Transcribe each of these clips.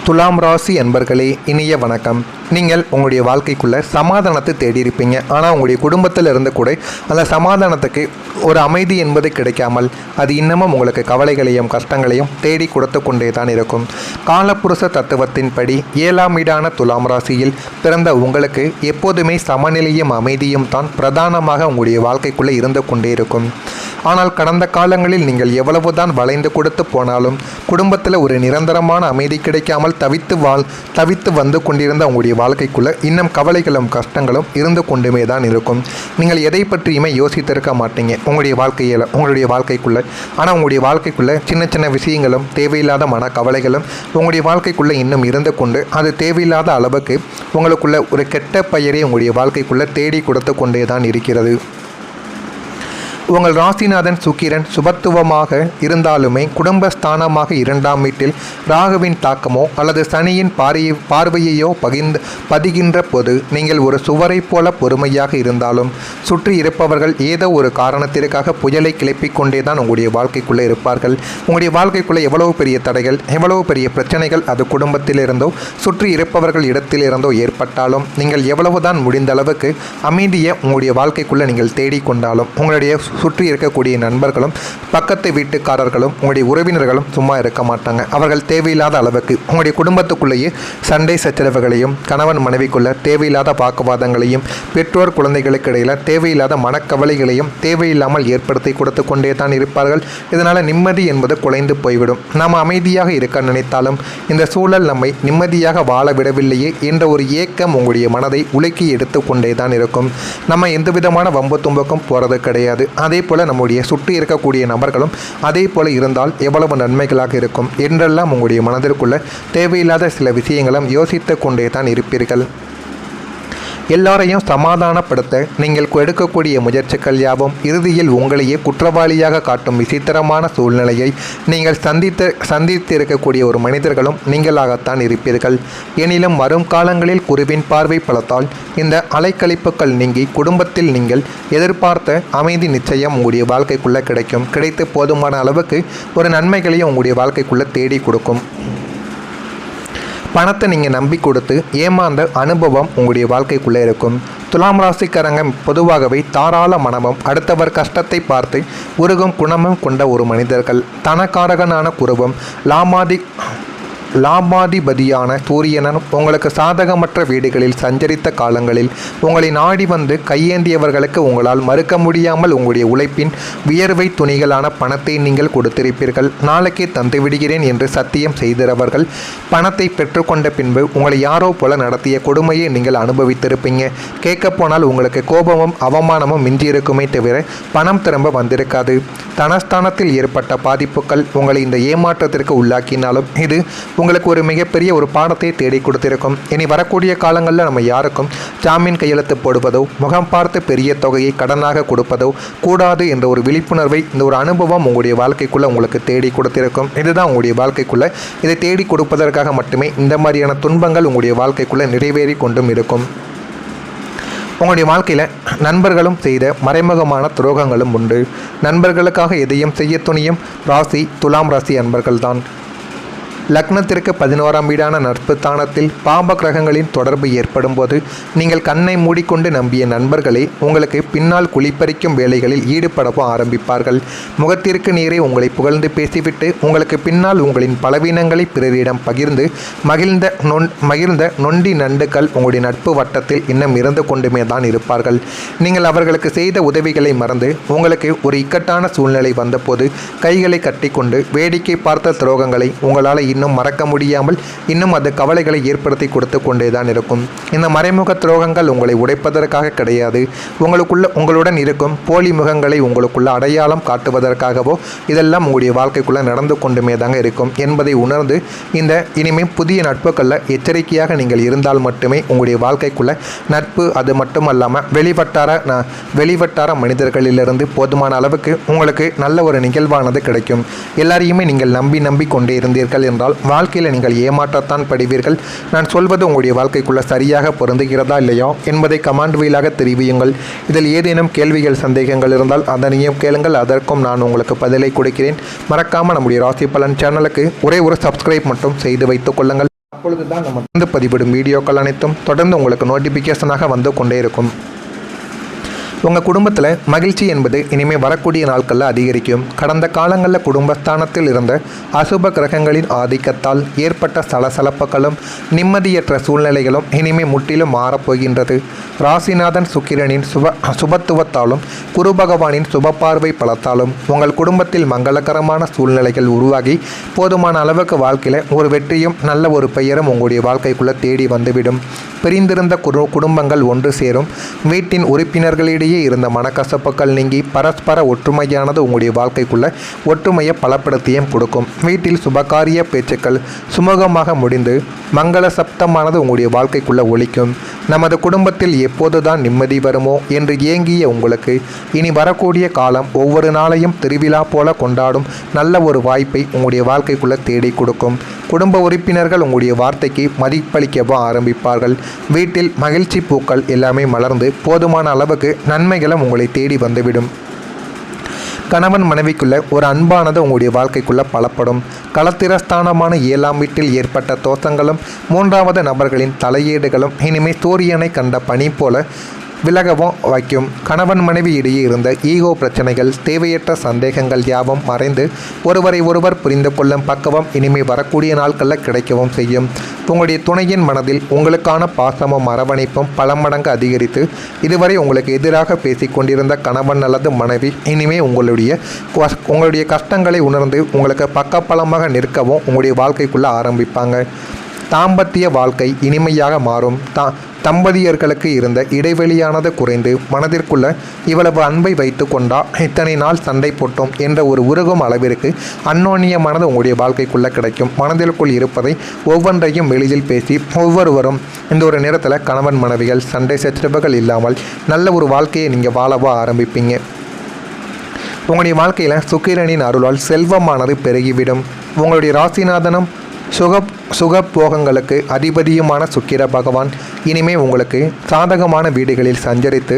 துலாம் ராசி அன்பர்களே, இனிய வணக்கம். நீங்கள் உங்களுடைய வாழ்க்கைக்குள்ளே சமாதானத்தை தேடி இருப்பீங்க. ஆனால் உங்களுடைய குடும்பத்தில் இருந்து கூட அந்த சமாதானத்துக்கு ஒரு அமைதி என்பது கிடைக்காமல் அது இன்னமும் உங்களுக்கு கவலைகளையும் கஷ்டங்களையும் தேடி கொடுத்து கொண்டே தான் இருக்கும். காலப்புருஷ தத்துவத்தின்படி 7ஆம் வீடான துலாம் ராசியில் பிறந்த உங்களுக்கு எப்போதுமே சமநிலையும் அமைதியும் தான் பிரதானமாக உங்களுடைய வாழ்க்கைக்குள்ளே இருந்து கொண்டே இருக்கும். ஆனால் கடந்த காலங்களில் நீங்கள் எவ்வளவுதான் வளைந்து கொடுத்து போனாலும் குடும்பத்தில் ஒரு நிரந்தரமான அமைதி கிடைக்காமல் தவித்து வந்து கொண்டிருந்த உங்களுடைய வாழ்க்கைக்குள்ளே இன்னும் கவலைகளும் கஷ்டங்களும் இருந்து கொண்டுமே தான் இருக்கும். நீங்கள் எதை பற்றியுமே யோசித்திருக்க மாட்டீங்க உங்களுடைய வாழ்க்கைக்குள்ளே. ஆனால் உங்களுடைய வாழ்க்கைக்குள்ளே சின்ன சின்ன விஷயங்களும் தேவையில்லாத மன கவலைகளும் உங்களுடைய வாழ்க்கைக்குள்ளே இன்னும் இருந்து கொண்டு அது தேவையில்லாத அளவுக்கு உங்களுக்குள்ள ஒரு கெட்ட பெயரை உங்களுடைய வாழ்க்கைக்குள்ளே தேடி கொடுத்து கொண்டே தான் இருக்கிறது. உங்கள் ராசிநாதன் சுக்கிரன் சுபத்துவமாக இருந்தாலுமே குடும்பஸ்தானமாக 2ஆம் வீட்டில் ராகுவின் தாக்கமோ அல்லது சனியின் பார்வையையோ பதிகின்ற போது நீங்கள் ஒரு சுவரை போல பொறுமையாக இருந்தாலும் சுற்றி இருப்பவர்கள் ஏதோ ஒரு காரணத்திற்காக புயலை கிளப்பிக் கொண்டே தான் உங்களுடைய வாழ்க்கைக்குள்ளே இருப்பார்கள். உங்களுடைய வாழ்க்கைக்குள்ளே எவ்வளவு பெரிய தடைகள், எவ்வளவு பெரிய பிரச்சனைகள் அது குடும்பத்திலிருந்தோ சுற்றி இருப்பவர்கள் இடத்திலிருந்தோ ஏற்பட்டாலும் நீங்கள் எவ்வளவுதான் முடிந்த அளவுக்கு அமைதியை உங்களுடைய வாழ்க்கைக்குள்ளே நீங்கள் தேடிக்கொண்டாலும் உங்களுடைய சுற்றி இருக்கக்கூடிய நண்பர்களும் பக்கத்து வீட்டுக்காரர்களும் உங்களுடைய உறவினர்களும் சும்மா இருக்க மாட்டாங்க. அவர்கள் தேவையில்லாத அளவுக்கு உங்களுடைய குடும்பத்துக்குள்ளேயே சண்டை சச்சரவுகளையும் கணவன் மனைவிக்குள்ள தேவையில்லாத வாக்குவாதங்களையும் பெற்றோர் குழந்தைகளுக்கு இடையில் தேவையில்லாத மனக்கவலைகளையும் தேவையில்லாமல் ஏற்படுத்தி கொடுத்து கொண்டே தான் இருப்பார்கள். இதனால் நிம்மதி என்பது குலைந்து போய்விடும். நாம் அமைதியாக இருக்க நினைத்தாலும் இந்த சூழல் நம்மை நிம்மதியாக வாழ விடவில்லையே என்ற ஒரு ஏக்கம் உங்களுடைய மனதை உலுக்கி எடுத்து கொண்டே தான் இருக்கும். நம்ம எந்த விதமான வம்பு தும்புக்கும் போகிறது கிடையாது. அதே போல் நம்முடைய சுற்றி இருக்கக்கூடிய நபர்களும் அதே போல் இருந்தால் எவ்வளவு நன்மைகளாக இருக்கும் என்றெல்லாம் உங்களுடைய மனதிற்குள்ள தேவையில்லாத சில விஷயங்களும் யோசித்து கொண்டே தான் இருப்பீர்கள். எல்லாரையும் சமாதானப்படுத்த நீங்கள் எடுக்கக்கூடிய முயற்சிகள் யாவும் இறுதியில் உங்களையே குற்றவாளியாக காட்டும் விசித்திரமான சூழ்நிலையை நீங்கள் சந்தித்து இருக்கக்கூடிய ஒரு மனிதர்களும் நீங்களாகத்தான் இருப்பீர்கள். எனினும் வரும் காலங்களில் குருவின் பார்வை பலத்தால் இந்த அலைக்கழிப்புகள் நீங்கி குடும்பத்தில் நீங்கள் எதிர்பார்த்த அமைதி நிச்சயம் உங்களுடைய வாழ்க்கைக்குள்ளே கிடைத்து போதுமான அளவுக்கு ஒரு நன்மைகளையும் உங்களுடைய வாழ்க்கைக்குள்ளே தேடி கொடுக்கும். பணத்தை நீங்கள் நம்பி கொடுத்து ஏமாந்த அனுபவம் உங்களுடைய வாழ்க்கைக்குள்ளே இருக்கும். துலாம் ராசிக்காரங்க பொதுவாகவே தாராள மனமும் அடுத்தவர் கஷ்டத்தை பார்த்து உருகும் குணமும் கொண்ட ஒரு மனிதர்கள். தனக்காரகனான குருவும் லாபாதிபதியான சூரியனும் உங்களுக்கு சாதகமற்ற வீடுகளில் சஞ்சரித்த காலங்களில் உங்களை நாடி வந்து கையேந்தியவர்களுக்கு உங்களால் மறுக்க முடியாமல் உங்களுடைய உழைப்பின் வியர்வை துணிகளான பணத்தை நீங்கள் கொடுத்திருப்பீர்கள். நாளைக்கே தந்து விடுகிறேன் என்று சத்தியம் செய்தவர்கள் பணத்தை பெற்றுக்கொண்ட பின்பு உங்களை யாரோ போல நடத்திய கொடுமையை நீங்கள் அனுபவித்திருப்பீங்க. கேட்கப்போனால் உங்களுக்கு கோபமும் அவமானமும் மிஞ்சியிருக்குமே தவிர பணம் திரும்ப வந்திருக்காது. தனஸ்தானத்தில் ஏற்பட்ட பாதிப்புகள் உங்களை இந்த ஏமாற்றத்திற்கு உள்ளாக்கினாலும் இது உங்களுக்கு ஒரு மிகப்பெரிய ஒரு பாடத்தை தேடி கொடுத்திருக்கும். இனி வரக்கூடிய காலங்களில் நம்ம யாருக்கும் ஜாமீன் கையெழுத்து போடுவதோ முகம் பார்த்து பெரிய தொகையை கடனாக கொடுப்பதோ கூடாது என்ற ஒரு விழிப்புணர்வை இந்த ஒரு அனுபவம் உங்களுடைய வாழ்க்கைக்குள்ளே உங்களுக்கு தேடி கொடுத்திருக்கும். இதுதான் உங்களுடைய வாழ்க்கைக்குள்ளே இதை தேடி கொடுப்பதற்காக மட்டுமே இந்த மாதிரியான துன்பங்கள் உங்களுடைய வாழ்க்கைக்குள்ளே நிறைவேறி கொண்டும் இருக்கும். உங்களுடைய வாழ்க்கையில் நண்பர்களும் செய்த மறைமுகமான துரோகங்களும் உண்டு. நண்பர்களுக்காக எதையும் செய்ய துணியும் ராசி துலாம் ராசி அன்பர்கள்தான். லக்னத்திற்கு 11ஆம் வீடான நட்பு ஸ்தானத்தில் பாப கிரகங்களின் தொடர்பு ஏற்படும் போது நீங்கள் கண்ணை மூடிக்கொண்டு நம்பிய நண்பர்களே உங்களுக்கு பின்னால் குளிப்பறிக்கும் வேலைகளில் ஈடுபடவும் ஆரம்பிப்பார்கள். முகத்திற்கு நேரே உங்களை புகழ்ந்து பேசிவிட்டு உங்களுக்கு பின்னால் உங்களின் பலவீனங்களை பிறரிடம் பகிர்ந்து மகிழ்ந்த நொண்டி நண்டுகள் உங்களுடைய நட்பு வட்டத்தில் இன்னும் இருந்து கொண்டுமே தான் இருப்பார்கள். நீங்கள் அவர்களுக்கு செய்த உதவிகளை மறந்து உங்களுக்கு ஒரு இக்கட்டான சூழ்நிலை வந்தபோது கைகளை கட்டிக்கொண்டு வேடிக்கை பார்த்த துரோகங்களை உங்களால் இன்னும் மறக்க முடியாமல் இன்னும் அது கவலைகளை ஏற்படுத்தி கொடுத்து கொண்டே தான் இருக்கும். இந்த மறைமுக துரோகங்கள் உங்களை உடைப்பதற்காக கிடையாது. உங்களுடன் இருக்கும் போலி முகங்களை உங்களுக்குள்ள அடையாளம் காட்டுவதற்காகவோ இதெல்லாம் உங்களுடைய வாழ்க்கைக்குள்ளே நடந்து கொண்டுமே தாங்க இருக்கும் என்பதை உணர்ந்து இந்த இனிமேல் புதிய நட்புகளில் எச்சரிக்கையாக நீங்கள் இருந்தால் மட்டுமே உங்களுடைய வாழ்க்கைக்குள்ளே நட்பு அது மட்டுமல்லாமல் வெளிவட்டார மனிதர்களிலிருந்து போதுமான அளவுக்கு உங்களுக்கு நல்ல ஒரு நிகழ்வானது கிடைக்கும். எல்லாரையுமே நீங்கள் நம்பி கொண்டே இருந்தீர்கள் என்றால் வாழ்க்கையில் நீங்கள் ஏமாற்றத்தான் படுவீர்கள். நான் சொல்வது உங்களுடைய வாழ்க்கைக்குள்ள சரியாக பொருந்துகிறதா இல்லையா என்பதை கமெண்ட் வாயிலாக தெரிவியுங்கள். இதில் ஏதேனும் கேள்விகள் சந்தேகங்கள் இருந்தால் அதனையும் கேளுங்கள். அதற்கும் நான் உங்களுக்கு பதிலை கொடுக்கிறேன். மறக்காமல் நம்முடைய ராசி பலன் சேனலுக்கு ஒரே ஒரு சப்ஸ்கிரைப் மட்டும் செய்து வைத்துக் கொள்ளுங்கள். அப்பொழுது தான் நம்ம தொடர்ந்து பதிவிடும் வீடியோக்கள் அனைத்தும் தொடர்ந்து உங்களுக்கு நோட்டிஃபிகேஷனாக வந்து கொண்டே இருக்கும். உங்கள் குடும்பத்தில் மகிழ்ச்சி என்பது இனிமேல் வரக்கூடிய நாட்களில் அதிகரிக்கும். கடந்த காலங்களில் குடும்பஸ்தானத்தில் இருந்த அசுப கிரகங்களின் ஆதிக்கத்தால் ஏற்பட்ட சலசலப்புகளும் நிம்மதியற்ற சூழ்நிலைகளும் இனிமேல் முற்றிலும் மாறப்போகின்றது. ராசிநாதன் சுக்கிரனின் சுபத்துவத்தாலும் குரு பகவானின் சுபப்பார்வை பலத்தாலும் உங்கள் குடும்பத்தில் மங்களகரமான சூழ்நிலைகள் உருவாகி போதுமான அளவுக்கு வாழ்க்கையில் ஒரு வெற்றியும் நல்ல ஒரு பெயரும் உங்களுடைய வாழ்க்கைக்குள்ளே தேடி வந்துவிடும். பிரிந்திருந்த குடும்பங்கள் ஒன்று சேரும். வீட்டின் உறுப்பினர்களிடையே இருந்த மனக்கசப்புகள் நீங்கி பரஸ்பர ஒற்றுமையானது உங்களுடைய வாழ்க்கைக்குள்ள ஒற்றுமையை பலப்படுத்தியும் கொடுக்கும். வீட்டில் சுபகாரிய பேச்சுக்கள் சுமூகமாக முடிந்து மங்கள சப்தமானது உங்களுடைய வாழ்க்கைக்குள்ள ஒலிக்கும். நமது குடும்பத்தில் எப்போதுதான் நிம்மதி வருமோ என்று ஏங்கிய உங்களுக்கு இனி வரக்கூடிய காலம் ஒவ்வொரு நாளையும் திருவிழா போல கொண்டாடும் நல்ல ஒரு வாய்ப்பை உங்களுடைய வாழ்க்கைக்குள்ள தேடி கொடுக்கும். குடும்ப உறுப்பினர்கள் உங்களுடைய வார்த்தைக்கு மதிப்பளிக்கவும் ஆரம்பிப்பார்கள். வீட்டில் மகிழ்ச்சி பூக்கள் எல்லாமே மலர்ந்து போதுமான அளவுக்கு நன்மைகளும் உங்களை தேடி வந்துவிடும். கணவன் மனைவிக்குள்ள ஒரு அன்பானது உங்களுடைய வாழ்க்கைக்குள்ள பலப்படும். களத்திரஸ்தானமான 7ஆம் வீட்டில் ஏற்பட்ட தோஷங்களும் 3வது நபர்களின் தலையீடுகளும் இனிமேல் சூரியனை கண்ட பனி போல விலகவும் வைக்கும். கணவன் மனைவி இடையே இருந்த ஈகோ பிரச்சனைகள் தேவையற்ற சந்தேகங்கள் யாவும் மறைந்து ஒருவரை ஒருவர் புரிந்து கொள்ளும் பக்குவம் இனிமேல் வரக்கூடிய நாட்களில் கிடைக்கவும் செய்யும். உங்களுடைய துணையின் மனதில் உங்களுக்கான பாசமும் அரவணைப்பும் பல மடங்கு அதிகரித்து இதுவரை உங்களுக்கு எதிராக பேசிக்கொண்டிருந்த கணவன் அல்லது மனைவி இனிமேல் உங்களுடைய கஷ்டங்களை உணர்ந்து உங்களுக்கு பக்கபலமாக நிற்கவும் உங்களுடைய வாழ்க்கைக்குள்ளே ஆரம்பிப்பாங்க. தாம்பத்திய வாழ்க்கை இனிமையாக மாறும். தம்பதியர்களுக்கு இருந்த இடைவெளியானது குறைந்து மனதிற்குள்ள இவ்வளவு அன்பை வைத்து கொண்டா இத்தனை நாள் சண்டை போட்டோம் என்ற ஒரு உருகும் அளவிற்கு அந்யோன்யமானது உங்களுடைய வாழ்க்கைக்குள்ளே கிடைக்கும். மனதிற்குள் இருப்பதை ஒவ்வொன்றையும் வெளியில் பேசி ஒவ்வொருவரும் இந்த ஒரு நேரத்தில் கணவன் மனைவிகள் சண்டை சச்சரவுகள் இல்லாமல் நல்ல ஒரு வாழ்க்கையை நீங்கள் வாழவா ஆரம்பிப்பீங்க. உங்களுடைய வாழ்க்கையில் சுக்கிரனின் அருளால் செல்வமானது பெருகிவிடும். உங்களுடைய ராசிநாதனும் சுகபோகங்களுக்கு அதிபதியுமான சுக்கிர பகவான் இனிமே உங்களுக்கு சாதகமான வீடுகளில் சஞ்சரித்து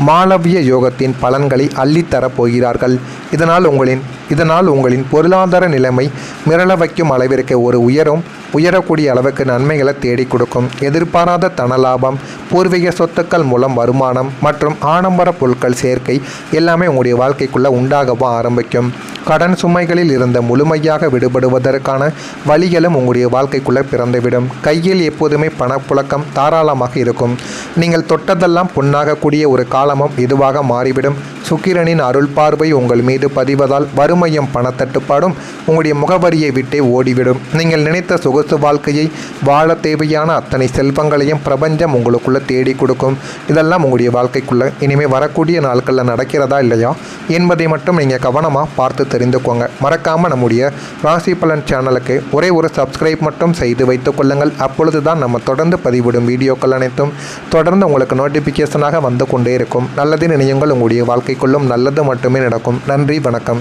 மாளவிய யோகத்தின் பலன்களை அள்ளித்தரப் போகிறார்கள். இதனால் உங்களின் பொருளாதார நிலைமை மிரள வைக்கும் அளவிற்கு ஒரு உயரக்கூடிய அளவுக்கு நன்மைகளை தேடி கொடுக்கும். எதிர்பாராத தனலாபம், பூர்வீக சொத்துக்கள் மூலம் வருமானம் மற்றும் ஆடம்பர பொருட்கள் சேர்க்கை எல்லாமே உங்களுடைய வாழ்க்கைக்குள்ளே உண்டாகவும் ஆரம்பிக்கும். கடன் சுமைகளில் இருந்த முழுமையாக விடுபடுவதற்கான வழிகளும் உங்களுடைய வாழ்க்கைக்குள்ளே பிறந்துவிடும். கையில் எப்போதுமே பணப்புழக்கம் தாராளமாக இருக்கும். நீங்கள் தொட்டதெல்லாம் பொன்னாகக்கூடிய ஒரு காலமும் இதுவாக மாறிவிடும். சுக்கிரனின் அருள் பார்வை உங்கள் மீது பதிவதால் வறுமையும் பணத்தட்டுப்பாடும் உங்களுடைய முகவரியை விட்டே ஓடிவிடும். நீங்கள் நினைத்த சொகுசு வாழ்க்கையை வாழ தேவையான அத்தனை செல்வங்களையும் பிரபஞ்சம் உங்களுக்குள்ளே தேடி கொடுக்கும். இதெல்லாம் உங்களுடைய வாழ்க்கைக்குள்ளே இனிமேல் வரக்கூடிய நாட்களில் நடக்கிறதா இல்லையா என்பதை மட்டும் நீங்கள் கவனமாக பார்த்து தெரிந்துக்கோங்க. மறக்காமல் நம்முடைய ராசி பலன் சேனலுக்கு ஒரே ஒரு சப்ஸ்கிரைப் மட்டும் செய்து வைத்துக் கொள்ளுங்கள். அப்பொழுது தான் நம்ம தொடர்ந்து பதிவிடும் வீடியோக்கள் அனைத்தும் தொடர்ந்து உங்களுக்கு நோட்டிஃபிகேஷனாக வந்து கொண்டே இருக்கும். நல்லது நினையுங்கள், உங்களுடைய வாழ்க்கைக்குள்ளும் நல்லது மட்டுமே நடக்கும். நன்றி, வணக்கம்.